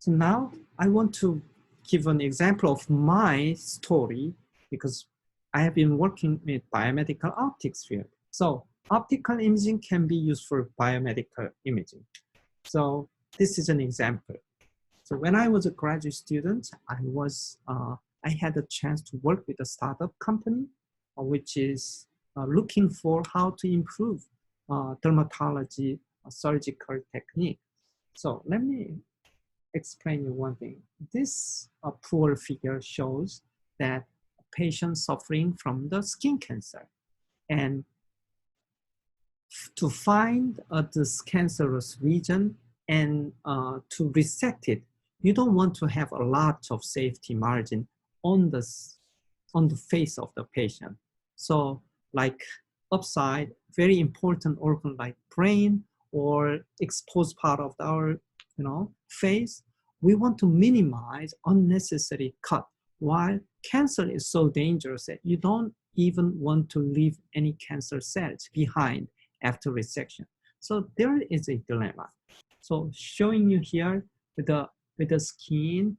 So now I want to give an example of my story because I have been working with biomedical optics field. So optical imaging can be used for biomedical imaging. So this is an example. So when I was a graduate student, I had a chance to work with a startup company, which is looking for how to improve dermatology surgical technique. So let me explain you one thing. This poor figure shows that a patient suffering from the skin cancer. And to find this cancerous region and to resect it, you don't want to have a lot of safety margin on the face of the patient. So like upside, very important organ like brain or exposed part of our face, we want to minimize unnecessary cut. While cancer is so dangerous that you don't even want to leave any cancer cells behind after resection. So there is a dilemma. So showing you here with the skin,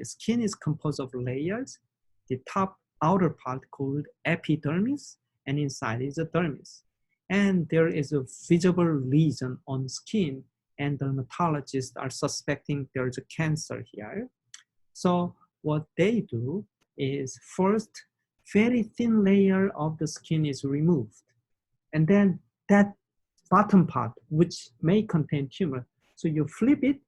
skin is composed of layers. The top outer part called epidermis, and inside is the dermis. And there is a visible lesion on skin, and dermatologists are suspecting there's a cancer here. So what they do is first, very thin layer of the skin is removed. And then that bottom part, which may contain tumor. So you flip it,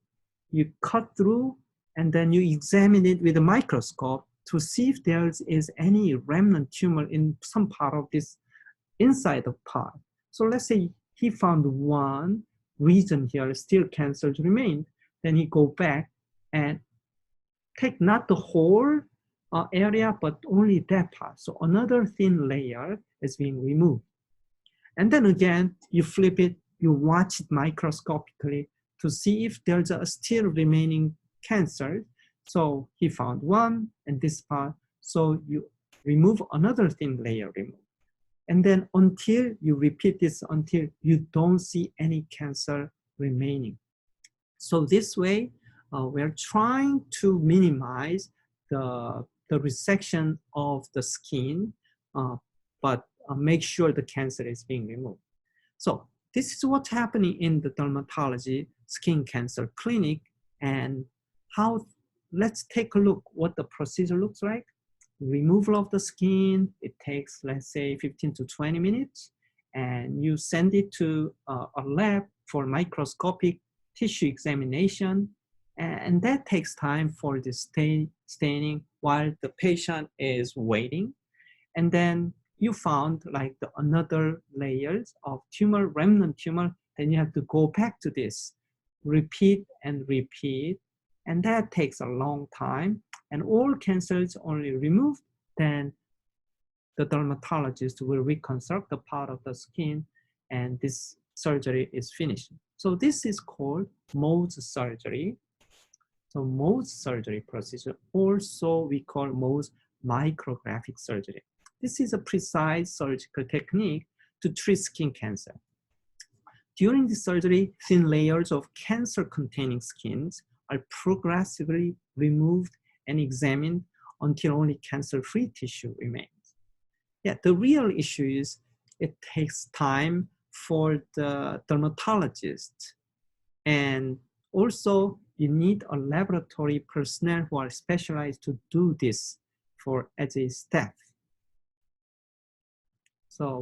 you cut through, and then you examine it with a microscope to see if there is any remnant tumor in some part of this inside of part. So let's say he found one region here, still cancer remained, then he go back and take not the whole area, but only that part. So another thin layer is being removed. And then again, you flip it, you watch it microscopically to see if there's a still remaining cancer. So he found one and this part. So you remove another thin layer removed. And then until you repeat this until you don't see any cancer remaining. So this way, we're trying to minimize the resection of the skin, but make sure the cancer is being removed. So this is what's happening in the dermatology skin cancer clinic, and let's take a look what the procedure looks like. Removal of the skin, it takes, let's say, 15 to 20 minutes, and you send it to a lab for microscopic tissue examination, and that takes time for the staining while the patient is waiting. And then you found like another layers of tumor, remnant tumor, then you have to go back to this, repeat and repeat, and that takes a long time. And all cancers only removed, then the dermatologist will reconstruct the part of the skin, and this surgery is finished. So this is called Mohs surgery. So Mohs surgery procedure, also we call Mohs micrographic surgery. This is a precise surgical technique to treat skin cancer. During the surgery, thin layers of cancer-containing skins are progressively removed and examined until only cancer-free tissue remains. Yeah, the real issue is it takes time for the dermatologist, and also you need a laboratory personnel who are specialized to do this as a staff. So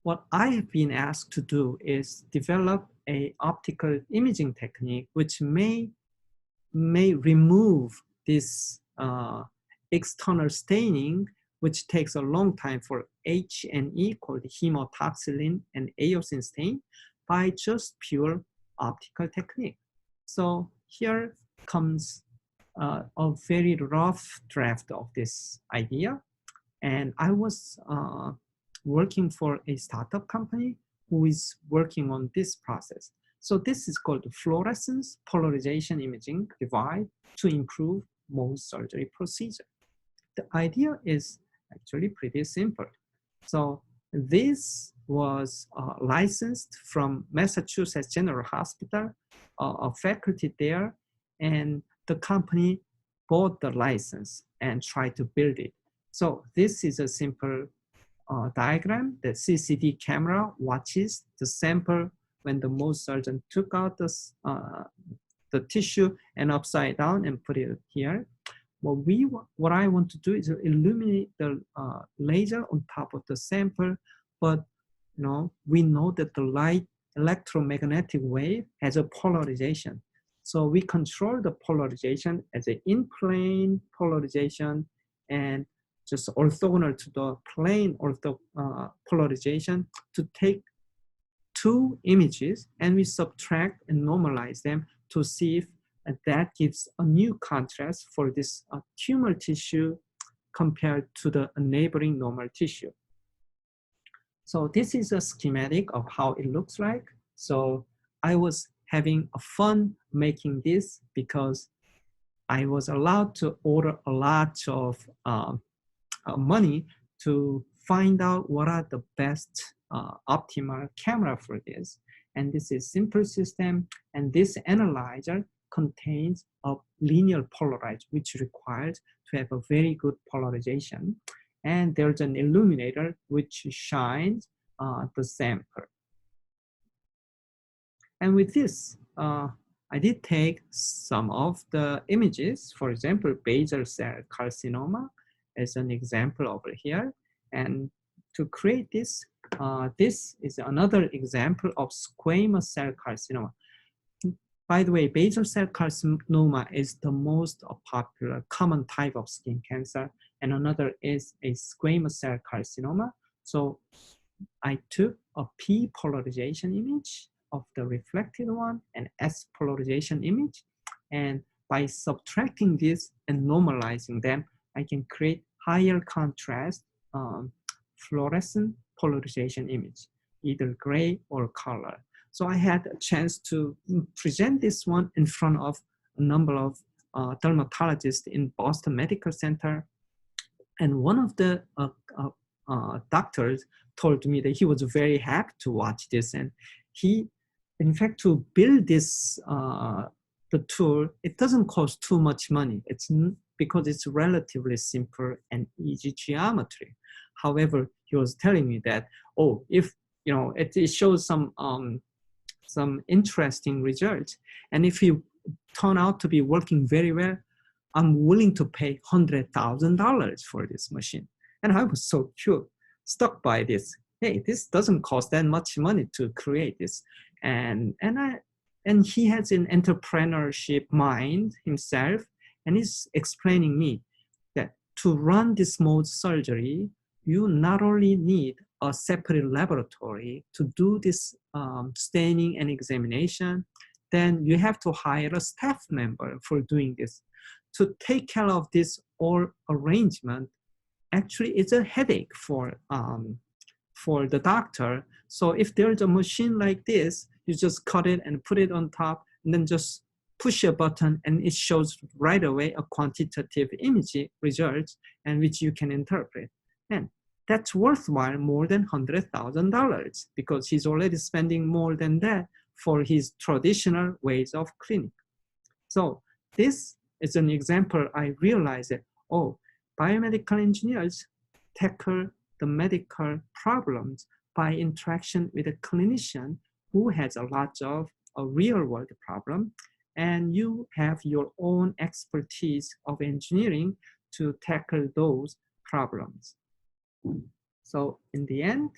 what I have been asked to do is develop an optical imaging technique which may remove this external staining, which takes a long time for H&E called hemotoxylin and eosin stain, by just pure optical technique. So here comes a very rough draft of this idea. And I was working for a startup company who is working on this process. So this is called fluorescence polarization imaging device to improve Mohs surgery procedure. The idea is actually pretty simple. So this was licensed from Massachusetts General Hospital, a faculty there, and the company bought the license and tried to build it. So this is a simple diagram. The CCD camera watches the sample when the Mohs surgeon took out the tissue and upside down and put it here. What I want to do is illuminate the laser on top of the sample, but we know that the light electromagnetic wave has a polarization. So we control the polarization as an in-plane polarization and just orthogonal to the plane polarization to take two images, and we subtract and normalize them to see if that gives a new contrast for this tumor tissue compared to the neighboring normal tissue. So this is a schematic of how it looks like. So I was having a fun making this because I was allowed to order a lot of money to find out what are the best optimal camera for this. And this is simple system, and this analyzer contains a linear polarizer, which requires to have a very good polarization. And there's an illuminator which shines the sample. And with this, I did take some of the images, for example, basal cell carcinoma as an example over here. And to create this, this is another example of squamous cell carcinoma. By the way, basal cell carcinoma is the most popular common type of skin cancer, and another is a squamous cell carcinoma. So I took a P polarization image of the reflected one and S polarization image, and by subtracting this and normalizing them, I can create higher contrast fluorescent polarization image, either gray or color. So I had a chance to present this one in front of a number of dermatologists in Boston Medical Center. And one of the doctors told me that he was very happy to watch this. And he, in fact, to build this, the tool, it doesn't cost too much money. It's because it's relatively simple and easy geometry. However, he was telling me that, oh, if, it shows some interesting results. And if you turn out to be working very well, I'm willing to pay $100,000 for this machine. And I was so stuck by this. Hey, this doesn't cost that much money to create this. And he has an entrepreneurship mind himself, and he's explaining me that to run this Mohs surgery, you not only need a separate laboratory to do this staining and examination, then you have to hire a staff member for doing this. To take care of this whole arrangement, actually it's a headache for the doctor. So if there's a machine like this, you just cut it and put it on top, and then just push a button, and it shows right away a quantitative image results, and which you can interpret. And that's worthwhile more than $100,000 because he's already spending more than that for his traditional ways of clinic. So this is an example. I realized that, oh, biomedical engineers tackle the medical problems by interaction with a clinician who has a lot of a real world problem, and you have your own expertise of engineering to tackle those problems. So in the end,